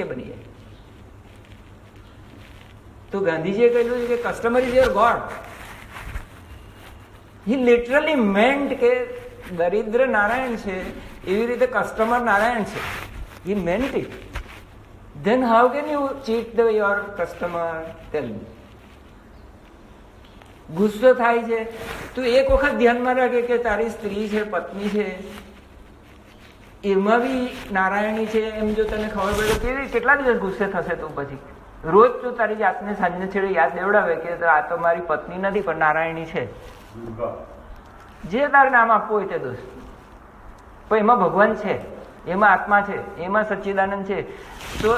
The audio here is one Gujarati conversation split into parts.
શક્ય બની જાય. તો ગાંધીજીએ કહ્યું કે customer is your god. He literally meant કે દરિદ્ર નારાયણ છે એવી રીતે કસ્ટમર નારાયણ છે. He meant it. Then how can you cheat your customer? Tell me. ગુસ્સો થાય છે, તું એક વખત ધ્યાનમાં રાખે કે તારી સ્ત્રી છે, પત્ની છે, એમાં બી નારાયણી છે એમ જો તને ખબર પડે કે કેટલા દિવસ ગુસ્સે થશે તું? પછી રોજ તું તારી જાતને સાંજને છેડે યાદ દેવડાવે કે આ તો મારી પત્ની નથી પણ નારાયણી છે. જે તારે નામ આપવું હોય તે દોસ્ત, પણ એમાં ભગવાન છે, એમાં આત્મા છે, એમાં સચ્ચિદાનંદ છે. તો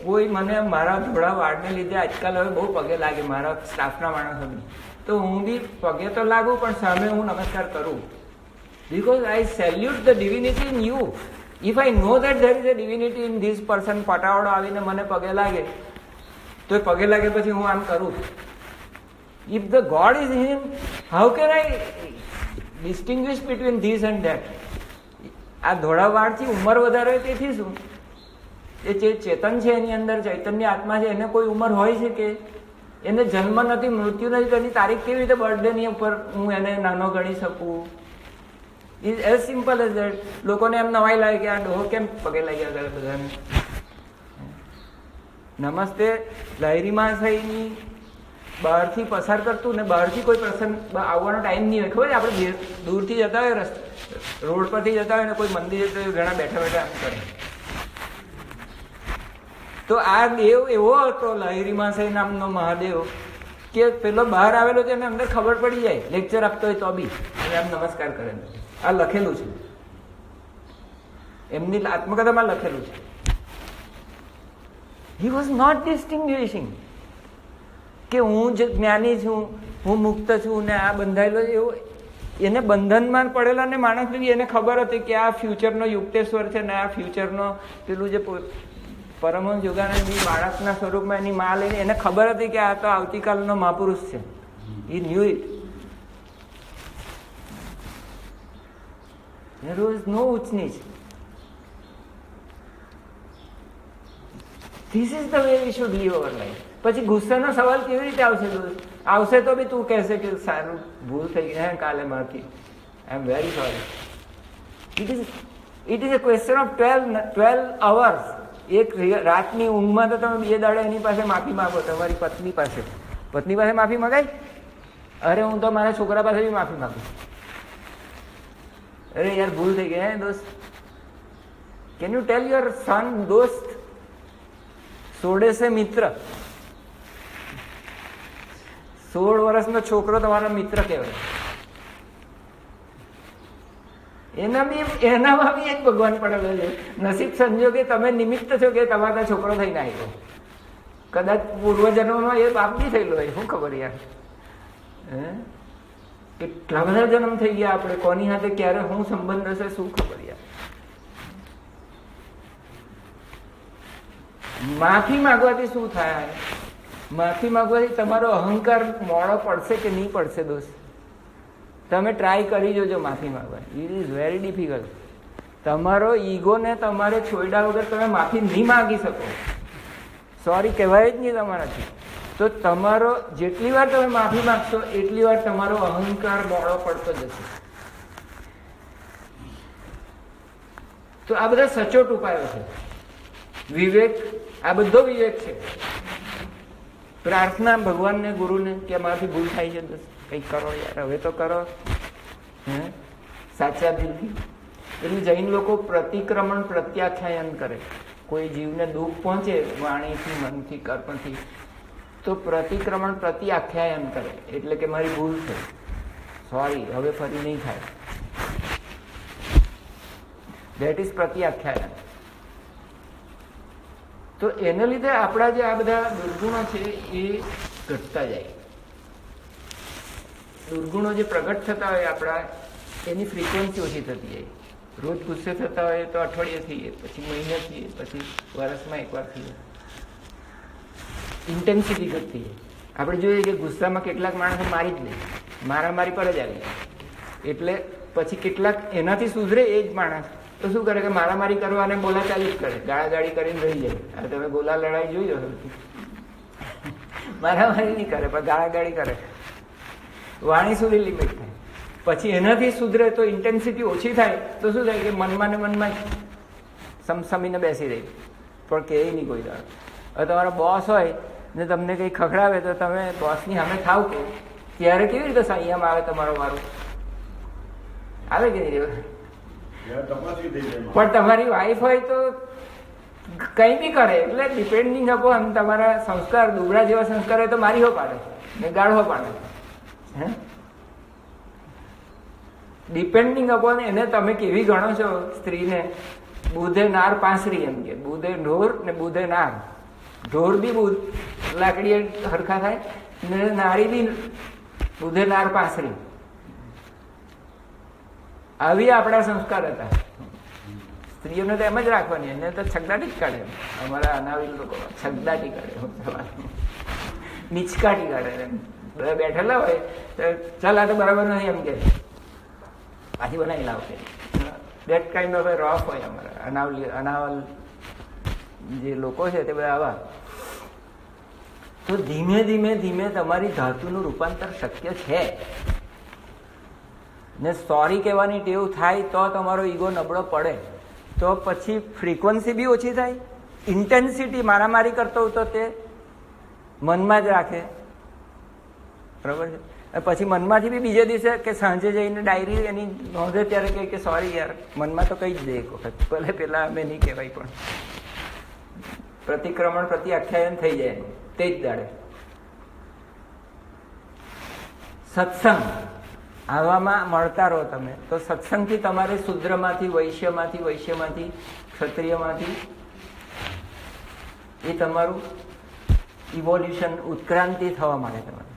કોઈ મને મારા થોડા વાળને લીધે આજકાલ હવે બહુ પગે લાગે મારા સ્ટાફના માણસોને, તો હું બી પગે તો લાગુ પણ સામે હું નમસ્કાર કરું. Because I salute the divinity in you. If I know that there is a divinity in this person, પટાવડો આવીને મને પગે લાગે તો એ પગે લાગે પછી હું આમ કરું. If the God is in him, how can I distinguish between this and that? આ ધોળા વાળથી ઉંમર વધારે હોય તેથી શું? એ જે ચેતન છે એની અંદર ચૈતન્ય આત્મા છે, એને કોઈ ઉંમર હોય છે કે? એને જન્મ નથી, મૃત્યુ નથી, તેની તારીખ કેવી રીતે બર્થડે ની ઉપર હું એને નાનો ગણી શકું? Is as simple as that. લોકોને એમ નવાઈ લાગે કે આ ડોહો કેમ પગે લાગ્યા કરે બધાને. નમસ્તે લાહિરી મહાશયની બહારથી પસાર કરતું ને બહારથી કોઈ પ્રસંગ આવવાનો ટાઈમ નહીં હોય. ખબર આપણે દૂરથી જતા હોય, રોડ પરથી જતા હોય ને કોઈ મંદિર જતા હોય, ઘણા બેઠા બેઠા આમ કરે. તો આ દેવ એવો હતો લાહિરી મહાશય નામનો મહાદેવ કે પેલો બહાર આવેલો છે એને અંદર ખબર પડી જાય, લેક્ચર આપતો હોય તો બી આમ નમસ્કાર કરે. આ લખેલું છે એમની આત્મકથામાં લખેલું છે. હી વોઝ નોટ ડિસ્ટિંગ્વિશિંગ કે હું જ જ્ઞાની છું, હું મુક્ત છું ને આ બંધાયેલો એવું. એને બંધનમાં પડેલા ને માણસ બી એને ખબર હતી કે આ ફ્યુચરનો યુક્તેશ્વર છે ને આ ફ્યુચરનો પેલું જે પરમહંસ યોગાનંદજી બાળકના સ્વરૂપમાં એની માં લઈને એને ખબર હતી કે આ તો આવતીકાલનો મહાપુરુષ છે. He knew it. There was no ઊંચ નીચ. This is the way we should live our life. પછી ગુસ્સાનો સવાલ કેવી રીતે આવશે? આવશે તો બી તું કહેશે કે સારું ભૂલ થઈ ગઈ હે કાલે મારથી, I am very sorry. It is a question of 12 hours. એક રાતની ઊંઘમાં તો તમે 2 દાડા એની પાસે માફી માંગો, તમારી પત્ની પાસે. પત્ની પાસે માફી માંગાય? અરે હું તો મારા છોકરા પાસે બી માફી માંગુ. અરે યાર ભૂલ થઈ ગઈ હે દોસ્ત. Can you tell your son દોસ્ત? સોડે સે મિત્ર. 16 વર્ષનો છોકરો તમારો મિત્ર કહેવાય. એનામાં બી એક ભગવાન પડેલો છે. નસીબ સંજોગે તમે નિમિત્ત છો કે તમારા છોકરો થઈને આવ્યો. કદાચ પૂર્વજન્મમાં એ પાપ બી થયેલો હોય, શું ખબર યાર. કેટલા બધા જન્મ થઈ ગયા આપણે, કોની સાથે ક્યારે શું સંબંધ હશે શું ખબર યાર. માફી માંગવાથી શું થાય? માફી માંગવાથી તમારો અહંકાર મોડો પડશે કે નહીં પડશે દોસ્ત? તમે ટ્રાય કરી જોજો માફી માંગવા. It is very difficult. તમારો ઈગોને તમારે છોડ્યા વગર તમે માફી નહીં માંગી શકો. સોરી કહેવાય જ નહીં તમારાથી. તો તમારો જેટલી વાર તમે માફી માંગશો એટલી વાર તમારો અહંકાર મોડો પડતો જશે. તો આ બધા સચોટ ઉપાયો છે. વિવેક, આ બધો વિવેક છે. પ્રાર્થના ભગવાનને, ગુરુને કે અમારાથી ભૂલ થાય છે, કંઈક કરો યાર, હવે તો કરો સાચા દિલથી. એટલે જૈન લોકો પ્રતિક્રમણ પ્રત્યાખ્યાયન કરે. કોઈ જીવને દુઃખ પહોંચે વાણીથી, મનથી, કર્મથી, તો પ્રતિક્રમણ પ્રત્યાખ્યાયન કરે. એટલે કે મારી ભૂલ છે, સોરી, હવે ફરી નહીં થાય. ધેટ ઇઝ પ્રત્યાખ્યાયન. તો એને લીધે આપણા જે આ બધા દુર્ગુણો છે એ ઘટતા જાય. દુર્ગુણો જે પ્રગટ થતા હોય આપણા, એની ફ્રીક્વન્સી ઓછી થતી જાય. રોજ ગુસ્સે થતા હોય તો અઠવાડિયે થઈએ, પછી મહિને થઈએ, પછી વર્ષમાં એકવાર થઈએ. ઇન્ટેન્સિટી ઘટતી જાય. આપણે જોઈએ કે ગુસ્સામાં કેટલાક માણસો મારી જ લે, મારામારી પર જ આવી જાય. એટલે પછી કેટલાક એનાથી સુધરે એ જ માણસ તો શું કરે કે મારામારી કરવા અને બોલાચાલી જ કરે, ગાળાગાળી કરીને રહી જાય. તમે ગોલા લડાઈ જોઈ હશે, મારામારી નહીં કરે પણ ગાળાગાળી કરે, વાણી સુધી લિમિટ થાય. પછી એનાથી સુધરે તો ઇન્ટેન્સિટી ઓછી થાય તો શું થાય કે મનમાં ને મનમાં સમસમીને બેસી રહી, પણ કે નહીં કોઈ દાડો. હવે તમારો બોસ હોય ને તમને કંઈ ખખડાવે તો તમે બોસની સામે થાવ કે ત્યારે કેવી રીતે સંયમ આવે તમારો? મારું આવે કે નહીં? પણ તમારી વાઈફ હોય તો કંઈ બી કરે એટલે ડિપેન્ડિંગ અપોન તમારા સંસ્કાર, દુબળા જેવા સંસ્કાર હોય તો મારી હો પાડે ને ગાળો પાડે. હે, ડિપેન્ડિંગ અપોન એને તમે કેવી ગણો છો સ્ત્રીને. બુધે નાર પાંસરી એમ કે, બુધે ઢોર ને બુધે નાર. ઢોર બી બુધ લાકડી હરખા થાય ને નારી બી બુધે નાર પાંસરી. આવી આપણા સંસ્કાર હતા. સ્ત્રીઓને તો એમ જ રાખવાની, એને તો છગદાટી જ કાઢે. અમારા અનાવિલ લોકો છગદાટી કાઢે, નીચકાટી કાઢે. બધા બેઠેલા હોય તો ચાલ આ તો બરાબર નહીં એમ કે પાછી બનાવી લાવશે. દેટ કાઇન્ડ ઓફ રફ હોય અમારા અનાવલ જે લોકો છે તે બધા આવા. તો ધીમે ધીમે ધીમે તમારી ધાતુનું રૂપાંતર શક્ય છે ને સોરી કહેવાની ટેવ થાય તો તમારો ઈગો નબળો પડે. તો પછી ફ્રીક્વન્સી બી ઓછી થાય, ઇન્ટેન્સિટી મારામારી કરતો હોય તો તે મનમાં જ રાખે, બરાબર છે. પછી મનમાંથી બી બીજે દિવસે કે સાંજે જઈને ડાયરી એની નોંધે ત્યારે કહે કે સોરી યાર, મનમાં તો કહી જ દે એક વખત, ભલે પેલા અમે નહીં કહેવાય પણ પ્રતિક્રમણ પ્રતિ આખ્યાયન થઈ જાય તે જ દાડે. સત્સંગ આવામાં મળતા રહો તમે તો સત્સંગથી તમારે શુદ્રમાંથી વૈશ્યમાંથી, વૈશ્યમાંથી ક્ષત્રિયમાંથી એ તમારું ઇવોલ્યુશન, ઉત્ક્રાંતિ થવા માંડે, તમારે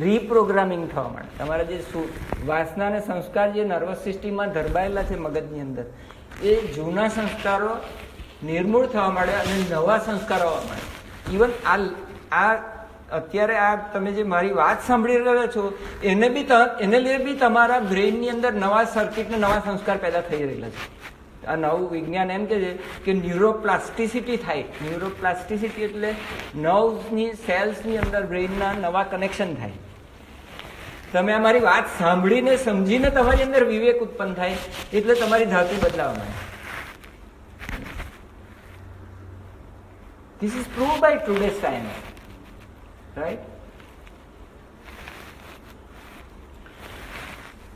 રીપ્રોગ્રામિંગ થવા માંડે. તમારા જે વાસના અને સંસ્કાર જે નર્વસ સિસ્ટમમાં ધરબાયેલા છે મગજની અંદર, એ જૂના સંસ્કારો નિર્મૂળ થવા માંડે અને નવા સંસ્કારો આવવા માંડે. ઇવન આ અત્યારે આ તમે જે મારી વાત સાંભળી રહ્યા છો એને લીધે બી તમારા બ્રેઇનની અંદર નવા સર્કિટ ને નવા સંસ્કાર પેદા થઈ રહેલા છે. આ નવું વિજ્ઞાન એમ કે છે કે ન્યુરોપ્લાસ્ટિસિટી થાય. ન્યુરોપ્લાસ્ટિસિટી એટલે નર્વ્સની સેલ્સની અંદર બ્રેઇનના નવા કનેક્શન થાય. તમે અમારી વાત સાંભળીને સમજીને તમારી અંદર વિવેક ઉત્પન્ન થાય એટલે તમારી ધાતુ બદલાવા માંડે. This is proved by today's science. Right?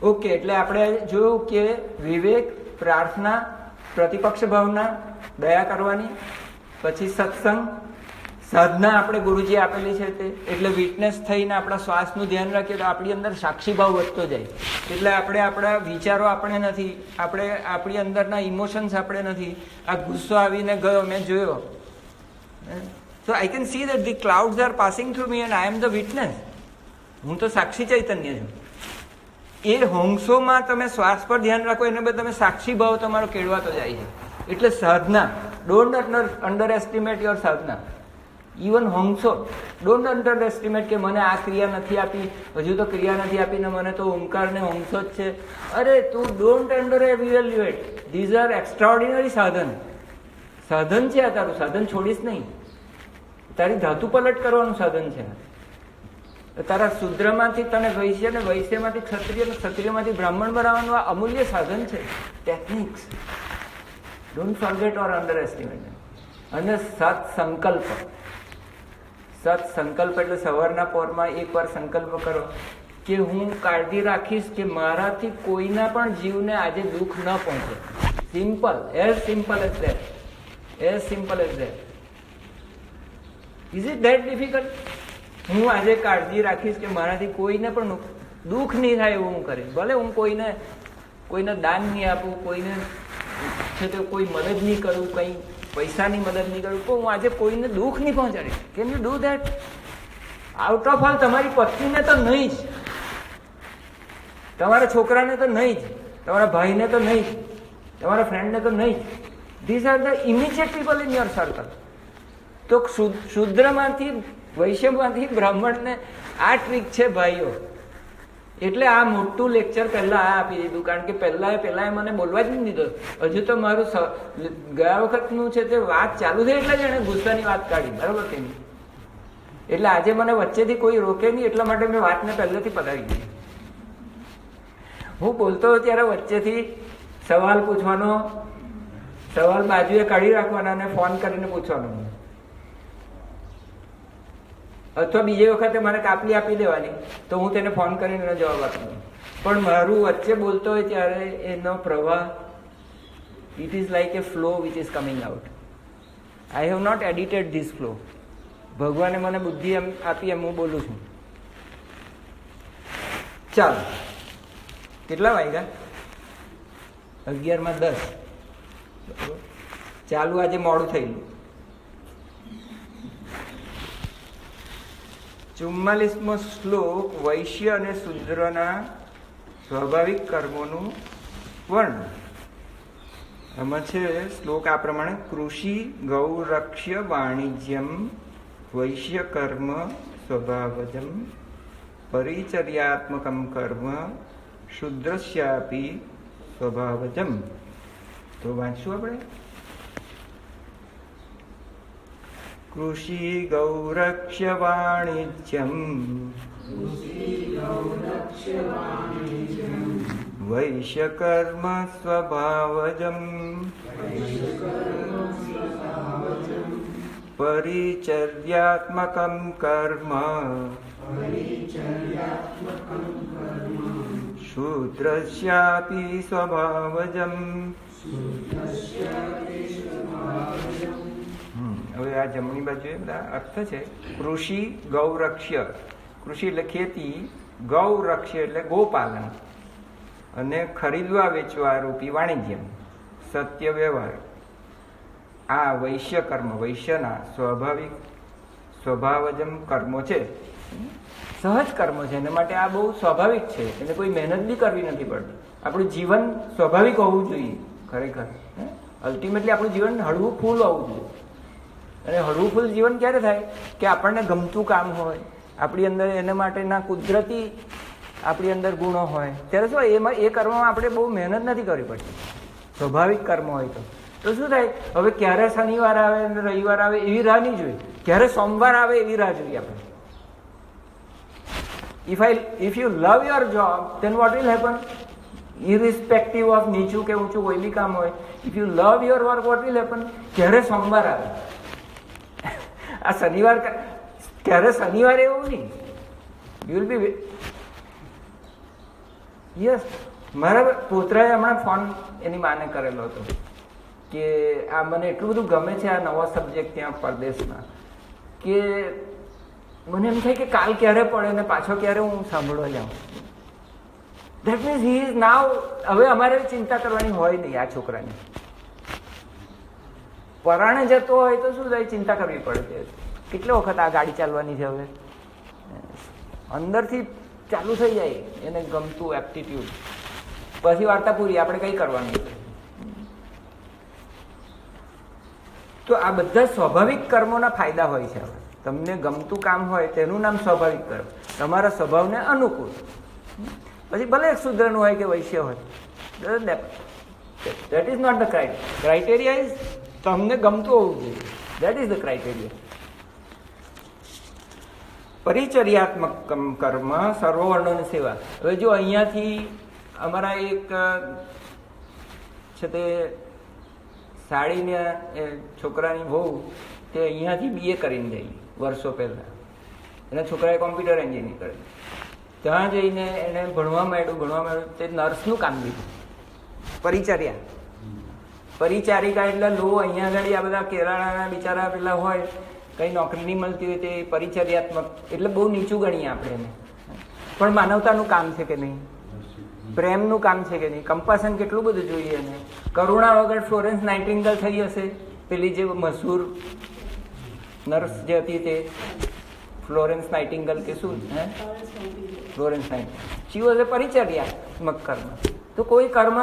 Okay, એટલે આપણે જોયું કે વિવેક, પ્રાર્થના, પ્રતિપક્ષ ભાવના, દયા કરવાની, પછી સત્સંગ, સાધના આપણે ગુરુજી આપેલી છે તે. એટલે વિટનેસ થઈને આપણા શ્વાસનું ધ્યાન રાખીએ તો આપણી અંદર સાક્ષી ભાવ વધતો જાય. એટલે આપણે આપણા વિચારો આપણે નથી, આપણે આપણી અંદરના ઇમોશન્સ આપણે નથી. આ ગુસ્સો આવીને ગયો, મેં જોયો, so I can see that the clouds are passing through me and I am the witness. હું તો સાક્ષી ચૈતન્ય છું. એ હોંશોમાં તમે શ્વાસ પર ધ્યાન રાખો એને બદલે તમે સાક્ષી ભાવ તમારો કેળવાતો જાય છે. એટલે સાધના, don't underestimate your sadhana. Even હોંશો, ડોન્ટ અંડર એસ્ટિમેટ કે મને આ ક્રિયા નથી આપી, હજુ તો ક્રિયા નથી આપી ને મને તો ઓમકાર ને હોંશો જ છે. અરે તું don't under evaluate. These are extraordinary સાધન. સાધન છે આ તારું, સાધન છોડીશ નહીં. તારી ધાતુ પલટ કરવાનું સાધન છે. તારા શુદ્રમાંથી તને વૈશ્ય ને વૈશ્યમાંથી ક્ષત્રિય ને ક્ષત્રિયમાંથી બ્રાહ્મણ બનાવવાનું આ અમૂલ્ય સાધન છે. Techniques, don't forget or underestimate. અને સત્સંકલ્પ. સત્સંકલ્પ એટલે સવારના પોરમાં એકવાર સંકલ્પ કરો કે હું કાળજી રાખીશ કે મારાથી કોઈના પણ જીવને આજે દુઃખ ન પહોંચે. Simple, as simple as that. As simple as that. Is it that difficult? હું આજે કાળજી રાખીશ કે મારાથી કોઈને પણ દુઃખ નહીં થાય એવું હું કરીશ. ભલે હું કોઈને દાન નહીં આપું, કોઈને છે તો કોઈ મદદ નહીં કરું, કંઈ પૈસાની મદદ નહીં કરું, પણ હું આજે કોઈને દુઃખ નહીં પહોંચાડીશ. Can you do that? Out of all તમારી પત્નીને તો નહીં જ, તમારા છોકરાને તો નહીં જ, તમારા ભાઈને તો નહીં જ, તમારા ફ્રેન્ડને તો નહીં જ. These are the immediate people in your circle. તો શુદ્રમાંથી વૈશ્યમાંથી બ્રાહ્મણને આ ટ્રીક છે ભાઈઓ. એટલે આ મોટું લેક્ચર પહેલા આ આપી દીધું, કારણ કે પહેલા મને બોલવા જ નહીં દીધો. હજુ તો મારું ગયા વખતનું છે તે વાત ચાલુ થઈ એટલે જ એને ગુસ્સાની વાત કાઢી, બરાબર કે નહીં? એટલે આજે મને વચ્ચેથી કોઈ રોકે નહીં, એટલા માટે મેં વાતને પહેલેથી પતાવી દીધી. હું બોલતો ત્યારે વચ્ચેથી સવાલ પૂછવાનો, સવાલ બાજુએ કાઢી રાખવાના અને ફોન કરીને પૂછવાનો, અથવા બીજી વખતે મને કાપલી આપી દેવાની તો હું તેને ફોન કરીને એનો જવાબ આપી દઉં. પણ મારું વચ્ચે બોલતો હોય ત્યારે એનો પ્રવાહ, it is like a flow which is coming out. I have not edited this flow. ભગવાને મને બુદ્ધિ એમ આપી એમ હું બોલું છું. ચાલો, કેટલા વાગ્યા? 11:10. ચાલુ આજે મોડું થયેલું. 44મો શ્લોક વૈશ્ય અને શૂદ્રના સ્વાભાવિક કર્મોનું વર્ણન. આમાં છે શ્લોક આ પ્રમાણે: કૃષિ ગૌરક્ષ્ય વાણિજ્યમ વૈશ્ય કર્મ સ્વભાવજમ પરિચર્યાત્મકમ કર્મ શૂદ્રસ્યાપી સ્વભાવજમ. તો વાંચશું આપણે. કૃષિ ગૌરક્ષ્ય વાણિજ્યમ વૈશ્ય કર્મ સ્વભાવજમ પરિચર્યાત્મકમ કર્મ શૂદ્રસ્યાપી સ્વભાવજમ. હવે આ જમણી બાજુએ બધા અર્થ છે. કૃષિ ગૌરક્ષ્ય, કૃષિ એટલે ખેતી, ગૌરક્ષ્ય એટલે ગોપાલન, અને ખરીદવા વેચવા રૂપી વાણિજ્ય, સત્ય વ્યવહાર. આ વૈશ્ય કર્મ, વૈશ્યના સ્વાભાવિક સ્વભાવજમ કર્મો છે, સહજ કર્મ છે. એના માટે આ બહુ સ્વાભાવિક છે, એને કોઈ મહેનત બી કરવી નથી પડતી. આપણું જીવન સ્વાભાવિક હોવું જોઈએ. ખરેખર અલ્ટિમેટલી આપણું જીવન હળવું ફૂલ હોવું જોઈએ. અને હળવું ફૂલ જીવન ક્યારે થાય? કે આપણને ગમતું કામ હોય, આપણી અંદર એના માટેના કુદરતી આપણી અંદર ગુણો હોય, ત્યારે શું એમાં એ કર્મમાં આપણે બહુ મહેનત નથી કરવી પડતી. સ્વાભાવિક કર્મ હોય તો શું થાય? હવે ક્યારે શનિવાર આવે અને રવિવાર આવે એવી રાહ નહીં જોઈએ, ક્યારે સોમવાર આવે એવી રાહ જોઈએ આપણે. If you love your job, then what will happen? Irrespective of નીચું કે ઊંચું કોઈ બી કામ હોય, if you love your work, what will happen? ક્યારે સોમવાર આવે, આ શનિવાર ક્યારે શનિવારે એવું નહીં. You will be yes. મારા પુત્રએ હમણાં ફોન એની માને કરેલો હતો કે આ મને એટલું બધું ગમે છે આ નવો સબ્જેક્ટ ત્યાં પરદેશમાં, કે મને એમ થાય કે કાલ ક્યારે પડે ને પાછો ક્યારે હું સાંભળવા જાઉં. દેટ મીન્સ હી ઇઝ નાવ. હવે અમારે ચિંતા કરવાની હોય નહીં. આ છોકરાને પરાણે જતો હોય તો શું થાય? ચિંતા કરવી પડે. કેટલી વખત આ ગાડી ચાલવાની છે? હવે અંદરથી ચાલુ થઈ જાય એને ગમતું એપ્ટિટ્યુડ, પછી વાર્તા પૂરી, આપણે કંઈ કરવાનું. તો આ બધા સ્વાભાવિક કર્મોના ફાયદા હોય છે. હવે તમને ગમતું કામ હોય તેનું નામ સ્વાભાવિક કર્મ, તમારા સ્વભાવને અનુકૂળ. પછી ભલે શૂદ્રનું હોય કે વૈશ્ય હોય, that is not the criteria. Is તમને ગમતું હોવું જોઈએ. That is the criteria. પરિચર્યાત્મક કર્મ સર્વવર્ણોની સેવા. હવે જો અહીંયાથી અમારા એક છે તે સાડીને છોકરાની વહુ તે અહીંયાથી BA કરીને જઈ વર્ષો પહેલાં. એના છોકરાએ કોમ્પ્યુટર એન્જિનિયરિંગ કરેલું. ત્યાં જઈને એને ભણવા માંડ્યું. તે નર્સનું કામ લીધું. પરિચારિકા એટલે લો અહીંયા આગળ આ બધા કેરાળાના બિચારા પેલા હોય, કંઈ નોકરી નહીં મળતી હોય તે પરિચર્યાત્મક એટલે બહુ નીચું ગણીએ આપણે એને. પણ માનવતાનું કામ છે કે નહીં? પ્રેમનું કામ છે કે નહીં? કમ્પાશન કેટલું બધું જોઈએ એને. કરુણા વગર ફ્લોરેન્સ નાઇટિંગેલ થઈ હશે, પેલી જે મશહૂર નર્સ જે હતી તે ફ્લોરેન્સ નાઇટિંગેલ કે શું? ફ્લોરેન્સ નાઇટિંગેલ. શી વોઝ એ પરિચર્યાત્મક કર્મ. તો કોઈ કર્મ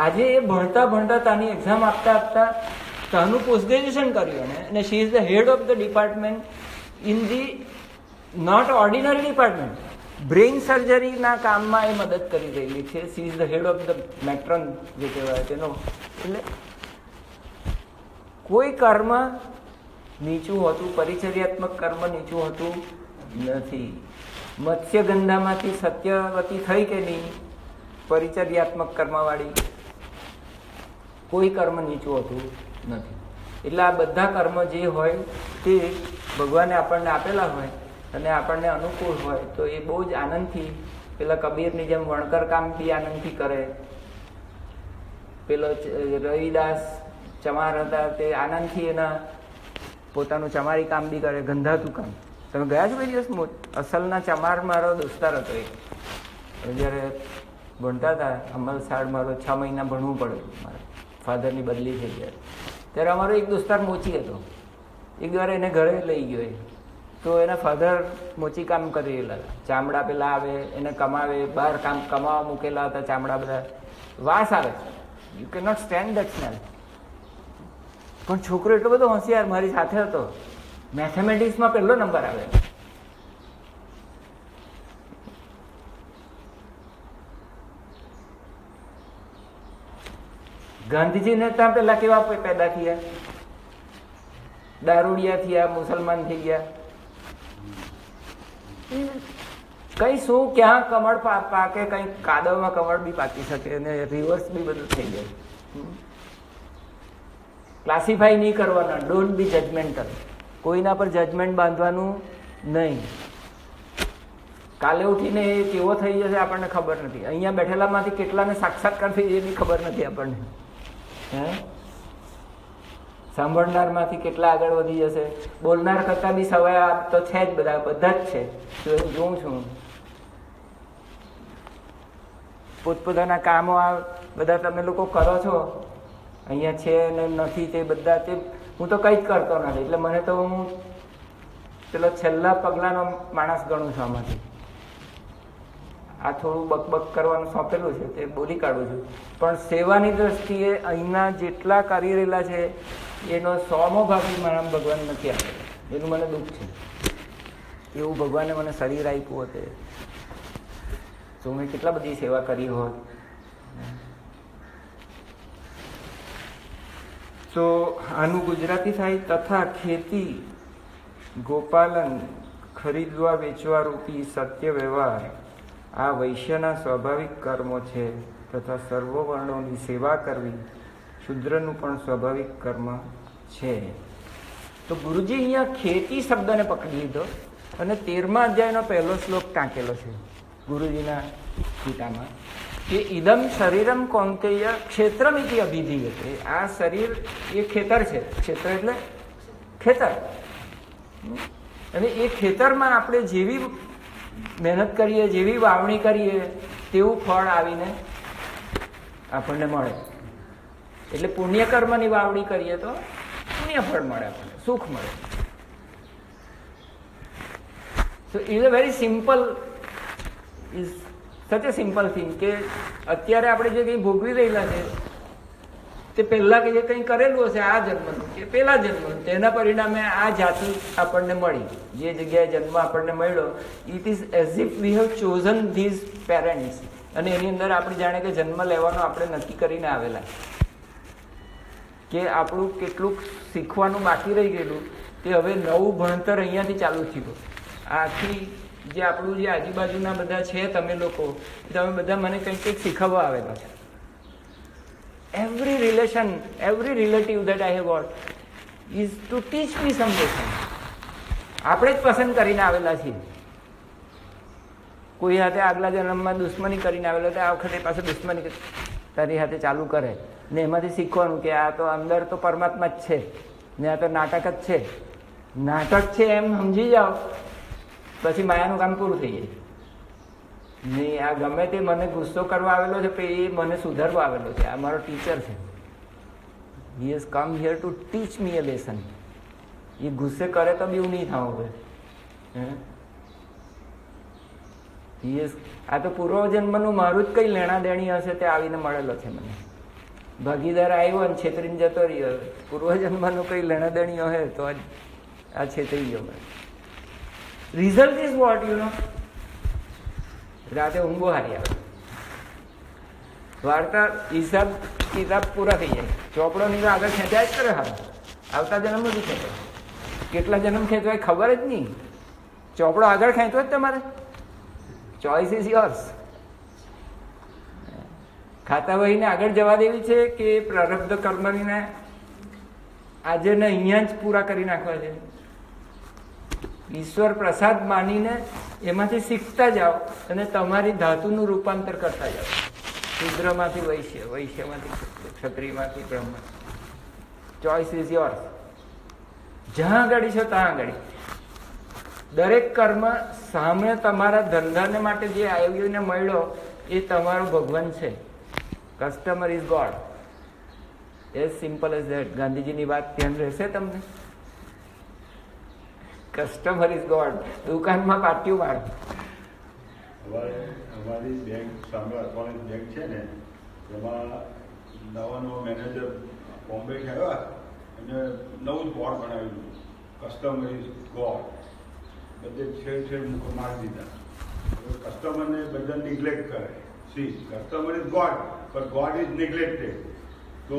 આજે એ ભણતા તાની એક્ઝામ આપતા તાનું પોસ્ટ ગ્રેજ્યુએશન કર્યું અને she is the head of the department in the not ordinary department. Brain સર્જરીના કામમાં એ મદદ કરી રહેલી છે. She is the head of the matron જે કહેવાય તેનો. એટલે કોઈ કર્મ નીચું હોતું, પરિચર્યાત્મક કર્મ નીચું હોતું નથી. મત્સ્યગંધામાંથી સત્યવતી થઈ કે નહીં, પરિચર્યાત્મક કર્મવાળી, કોઈ કર્મ નીચું હોતું નથી. એટલે આ બધા કર્મ જે હોય તે ભગવાને આપણને આપેલા હોય અને આપણને અનુકૂળ હોય તો એ બહુ જ આનંદથી, પેલા કબીરની જેમ વણકર કામ બી આનંદથી કરે. પેલો રવિદાસ ચમાર હતા તે આનંદથી એના પોતાનું ચમારી કામ બી કરે, ગંધાતું કામ. તમે ગયા છો કોઈ દિવસ? અસલના ચમાર મારો દોસ્તાર હતો. એક જ્યારે ભણતા હતા અમલસાડ, મારો 6 મહિના ભણવું પડ્યું, મારે ફાધરની બદલી થઈ ગયા. ત્યારે અમારો એક દોસ્તાર મોચી હતો. એક વાર એને ઘરે લઈ ગયો તો એના ફાધર મોચી કામ કરી રહેલા હતા. ચામડા પેલા આવે એને કમાવે, બહાર કામ કમાવા મૂકેલા હતા. ચામડા બધા વાસ આવે, you can not stand that smell. પણ છોકરો એટલો બધો હોશિયાર, મારી સાથે હતો, મેથેમેટિક્સમાં પહેલો નંબર આવે. ગાંધીજીને ત્યાં પેલા કેવા પેદા થયા? દારૂડિયા થયા, મુસલમાન થઈ ગયા. કઈ શું ક્યાં કમળ પાકે, કઈ કાદવમાં કમળ બી પાકી શકે અને રિવર્સ બી બધું થઈ જાય. ક્લાસિફાઈ નહીં કરવાના, ડોન્ટ બી જજમેન્ટલ. કોઈના પર જજમેન્ટ બાંધવાનું નહીં. કાલે ઉઠીને એ કેવો થઈ જશે આપણને ખબર નથી. અહીંયા બેઠેલામાંથી કેટલાને સાક્ષાત્કાર થઈ જાય એની ખબર નથી આપણને. સાંભળનારમાંથી કેટલા આગળ વધી જશે. બોલનાર કરતા બી સવાય તો છે જ, બધા જ છે. હું જોઉં છું પોતપોતાના કામો આ બધા તમે લોકો કરો છો, અહીંયા છે ને નથી તે બધા, તે હું તો કંઈ જ કરતો નથી. એટલે મને તો હું પેલો છેલ્લા પગલાનો માણસ ગણું છું. આમાંથી આ થોડું બકબક કરવાનું સોંપેલું છે તે બોલી કાઢું છું. પણ સેવાની દ્રષ્ટિએ અહીંના જેટલા કરી રહેલા છે એનો 100મો ભાગ મારા ભગવાન નથી આપેલો. એનું મને દુઃખ છે. એવું ભગવાને મને શરીર આપ્યું હતું તો મેં કેટલા બધી સેવા કરી હોત. તો આનું ગુજરાતી થાય, તથા ખેતી, ગોપાલન, ખરીદવા વેચવા રૂપી સત્ય વ્યવહાર આ વૈશ્યના સ્વાભાવિક કર્મો છે. તથા સર્વ વર્ણોની સેવા કરવી શુદ્રનું પણ સ્વાભાવિક કર્મ છે. તો ગુરુજી અહીંયા ખેતી શબ્દને પકડી લીધો અને 13મા અધ્યાયનો પહેલો શ્લોક ટાંકેલો છે ગુરુજીના ગીતામાં કે ઇદમ શરીરમ કૌંતેય ક્ષેત્રમિતિ અભિધીયતે. આ શરીર એ ખેતર છે. ક્ષેત્ર એટલે ખેતર. અને એ ખેતરમાં આપણે જેવી મહેનત કરીએ, જેવી વાવણી કરીએ તેવું ફળ આવીને આપણને મળે. એટલે પુણ્યકર્મની વાવણી કરીએ તો પુણ્ય ફળ મળે, આપણને સુખ મળે. સો is a very simple, is સચ અ સિમ્પલ થિંગ કે અત્યારે આપણે જે કંઈ ભોગવી રહેલા છે તે પહેલાં કે જે કંઈ કરેલું હશે આ જન્મનું કે પેલા જન્મનું, તેના પરિણામે આ જાતિ આપણને મળી. જે જગ્યાએ જન્મ આપણને મળ્યો, it is as if we have chosen these parents. અને એની અંદર આપણે જાણે કે જન્મ લેવાનો આપણે નક્કી કરીને આવેલા કે આપણું કેટલુંક શીખવાનું બાકી રહી ગયેલું તે હવે નવું ભણતર અહીંયાથી ચાલુ થયું. આથી જે આપણું જે આજુબાજુના બધા છે તમે લોકો, તમે બધા મને કંઈક કંઈક શીખવવા આવેલા છે. Every relation, every relative that I have got is to teach me some lesson. આપણે જ પસંદ કરીને આવેલા છીએ. કોઈ હાથે આગલા જન્મમાં દુશ્મની કરીને આવેલો તો આ વખતે પાછું દુશ્મની તારી હાથે ચાલુ કરે ને એમાંથી શીખવાનું કે આ તો અંદર તો પરમાત્મા જ છે ને આ તો નાટક જ છે. નાટક છે એમ સમજી જાઓ પછી માયાનું કામ પૂરું થઈ જાય. નહીં, આ ગમે તે મને ગુસ્સો કરવા આવેલો છે એ મને સુધારવા આવેલો છે. આ મારો ટીચર છે. He has come here to teach me a lesson. એ ગુસ્સે કરે તો બી એવું નહીં થવું હવે. આ તો પૂર્વજન્મનું મારું જ કંઈ લેણા દેણી હશે તે આવીને મળેલો છે મને. ભાગીદાર આવ્યો અને છેતરીને જતો રહ્યો. પૂર્વજન્મનું કંઈ લેણા દેણી હશે તો આ છેતરી ગયો. Result is what you know. રાતે ઊંઘો હારી આવે, વાર્તા હિસાબ કિતાબ પૂરા થઈ જાય. ચોપડો નીકળે આગળ ખેંચાય જ કરે. હારા આવતા જન્મ નથી ખેંચાય. કેટલા જન્મ ખેંચવાય ખબર જ નહીં. ચોપડો આગળ ખેંચવો જ તમારે. Choice is yours. ખાતા વહીને આગળ જવા દેવી છે કે પ્રારબ્ધ કર્મને આજે ને અહીંયા જ પૂરા કરી નાખવા છે. ઈશ્વર પ્રસાદ માનીને એમાંથી શીખતા જાઓ અને તમારી ધાતુનું રૂપાંતર કરતા જાઓ. શુદ્રમાંથી વૈશ્ય, વૈશ્યમાંથી ક્ષત્રિયમાંથી બ્રહ્મ. Choice is yours. જ્યાં આગળ છો ત્યાં આગળ. દરેક કર્મ સામે તમારા ધંધાને માટે જે આવ્યું ને મળ્યો એ તમારો ભગવાન છે. Customer is God. As simple as that. ગાંધીજીની વાત ધ્યાન રહેશે તમને? Customer is God. દુકાનમાં પાટિયું માર. અમારી બેંક સામે અઠવાડિયે બેંક છે ને, એમાં નવો મેનેજર બોમ્બે આવ્યા અને નવું જ બોર્ડ બનાવ્યું, કસ્ટમર ઇઝ ગોડ. બધે છેડ મુખ મારી દીધા. કસ્ટમરને બધા નિગ્લેક્ટ કરે. સી કસ્ટમર ઇઝ ગોડ પણ ગોડ ઇઝ નિગ્લેક્ટેડ. તો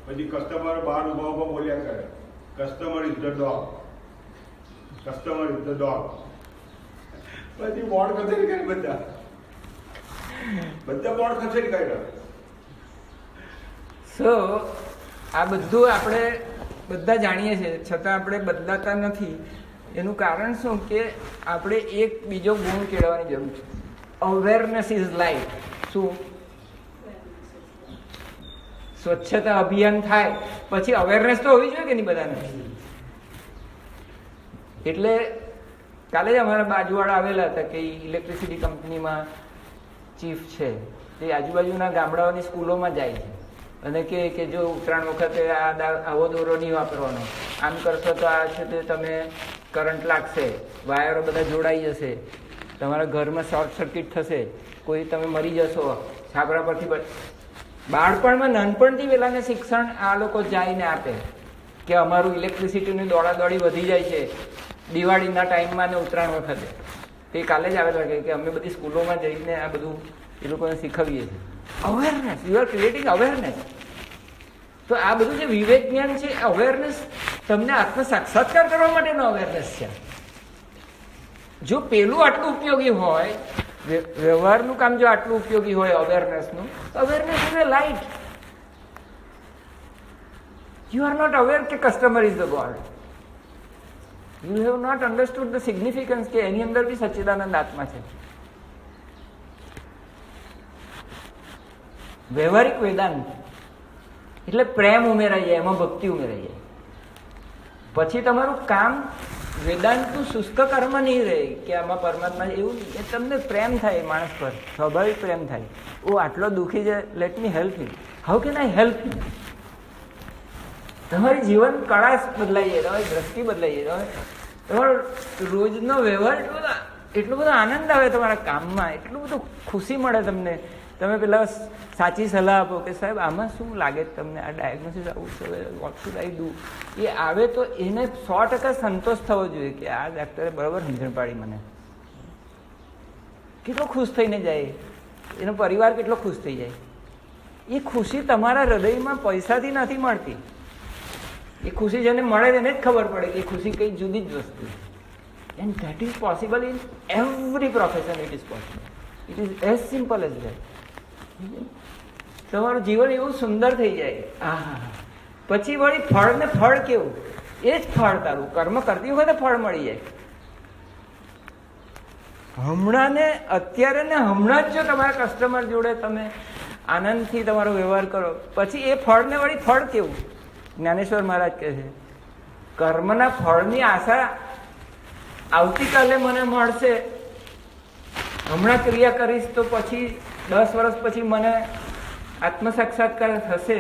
પછી કસ્ટમર બહાર ઉભા ઉભા બોલ્યા કરે, customer is the dog, customer is the dog. પછી બોર્ડ ખસેડી કરે, બધા બોર્ડ ખસેડી કાઢ્યા. સો આ બધું આપણે બધા જાણીએ છીએ, છતાં આપણે બદલાતા નથી. એનું કારણ શું કે આપણે એક બીજો ગુણ કેળવવાની જરૂર છે. Awareness is life. શું? સ્વચ્છતા અભિયાન થાય પછી અવેરનેસ તો હોવી જોઈએ કે નહીં બધાને? એટલે કાલે જ અમારા બાજુવાળા આવેલા હતા કે ઇલેક્ટ્રિસિટી કંપનીમાં ચીફ છે, તે આજુબાજુના ગામડાઓની સ્કૂલોમાં જાય છે અને કે જો ઉત્તરાયણ વખતે આવો દોરો નહીં વાપરવાનો, આમ કરશો તો આ છે તે તમે કરંટ લાગશે, વાયરો બધા જોડાઈ જશે, તમારા ઘરમાં શોર્ટ સર્કિટ થશે, કોઈ તમે મરી જશો, છાપરા પરથી. બાળપણમાં નાનપણથી પેલાને શિક્ષણ આ લોકો જઈને આપે કે અમારું ઇલેક્ટ્રિસિટીની દોડાદોડી વધી જાય છે દિવાળીના ટાઈમમાં ને ઉત્તરાયણ વખતે. તે કાલે જ આવેલા કે અમે બધી સ્કૂલોમાં જઈને આ બધું એ લોકોને શીખવીએ છીએ. Awareness, you are creating awareness. તો આ બધું જે વિવેક જ્ઞાન છે, અવેરનેસ તમને આત્મ સાક્ષાત્કાર કરવા માટેનો અવેરનેસ છે. જો પેલું આટલું ઉપયોગી હોય, વ્યવહારનું કામ જો આટલું ઉપયોગી હોય અવેરનેસનું, awareness is a light. You are not aware કે customer is the god. You have not understood the significance કે એની અંદર બી સચ્ચિદાનંદ આત્મા છે. વ્યવહારિક વેદાંત એટલે પ્રેમ ઉમેરાઈ જાય, એમાં ભક્તિ ઉમેરાઈ જાય. પછી તમારું કામ વેદાંતનું શુષ્ક કર્મ નહીં રહે કે આમાં પરમાત્મા એવું નહીં. તમને પ્રેમ થાય માણસ પર, સ્વાભાવિક પ્રેમ થાય. ઓ આટલો દુઃખી છે, let me help you. How can I help you? તમારી જીવન કળા બદલાઈ જાય, તમારી દ્રષ્ટિ બદલાઈ જાય, તમારો રોજનો વ્યવહાર એટલો બધો આનંદ આવે તમારા કામમાં, એટલું બધું ખુશી મળે તમને. તમે પેલા સાચી સલાહ આપો કે સાહેબ આમાં શું લાગે તમને, આ ડાયગ્નોસિસ આવું છે, વોટ શુડ આઈ ડુ, એ આવે તો એને 100% સંતોષ થવો જોઈએ કે આ ડૉક્ટરે બરાબર સમજણ પાડી મને. કેટલો ખુશ થઈને જાય, એનો પરિવાર કેટલો ખુશ થઈ જાય. એ ખુશી તમારા હૃદયમાં પૈસાથી નથી મળતી. એ ખુશી જેને મળે એને જ ખબર પડે કે એ ખુશી કઈ જુદી જ વસ્તુ. And that is possible in every profession. It is possible. It is as simple as that. તમારું જીવન એવું સુંદર થઈ જાય. હા, પછી વળી ફળ ને ફળ કેવું, એ જ ફળ તારું કર્મ કરતી વખતે ફળ મળી જાય. હમણાં ને અત્યારે ને હમણાં જ જો તમારા કસ્ટમર જોડે તમે આનંદથી તમારો વ્યવહાર કરો, પછી એ ફળ ને વળી ફળ કેવું. જ્ઞાનેશ્વર મહારાજ કહે છે કર્મના ફળની આશા આવતીકાલે મને મળશે, હમણાં ક્રિયા કરીશ તો પછી 10 વર્ષ પછી મને આત્મ સાક્ષાત્કાર થશે.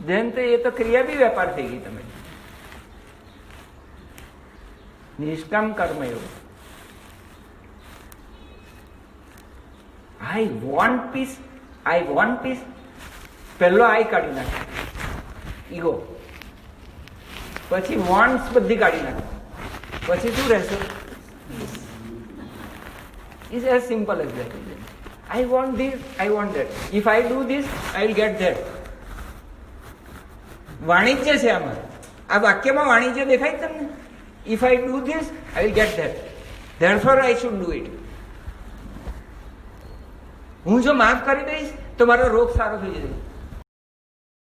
જેમ તો એ તો ક્રિયા બી વેપાર થઈ ગઈ. તમે નિષ્કામ કર્મ એવું. I want peace, I want peace. પહેલો આઈ કાઢી નાખે ઈગો, પછી વોન્ટ્સ બધી કાઢી નાખે, પછી શું રહેશે? It's as simple as that. I want this, I want that. If I do this, I will get that. વાણિજ્ય છે આમાં. આ વાક્યમાં વાણિજ્ય દેખાય તમને? If I do this, I will get that. Therefore I should do it. હું જો માફ કરી દઈશ તો મારો રોગ સારો થઈ જશે.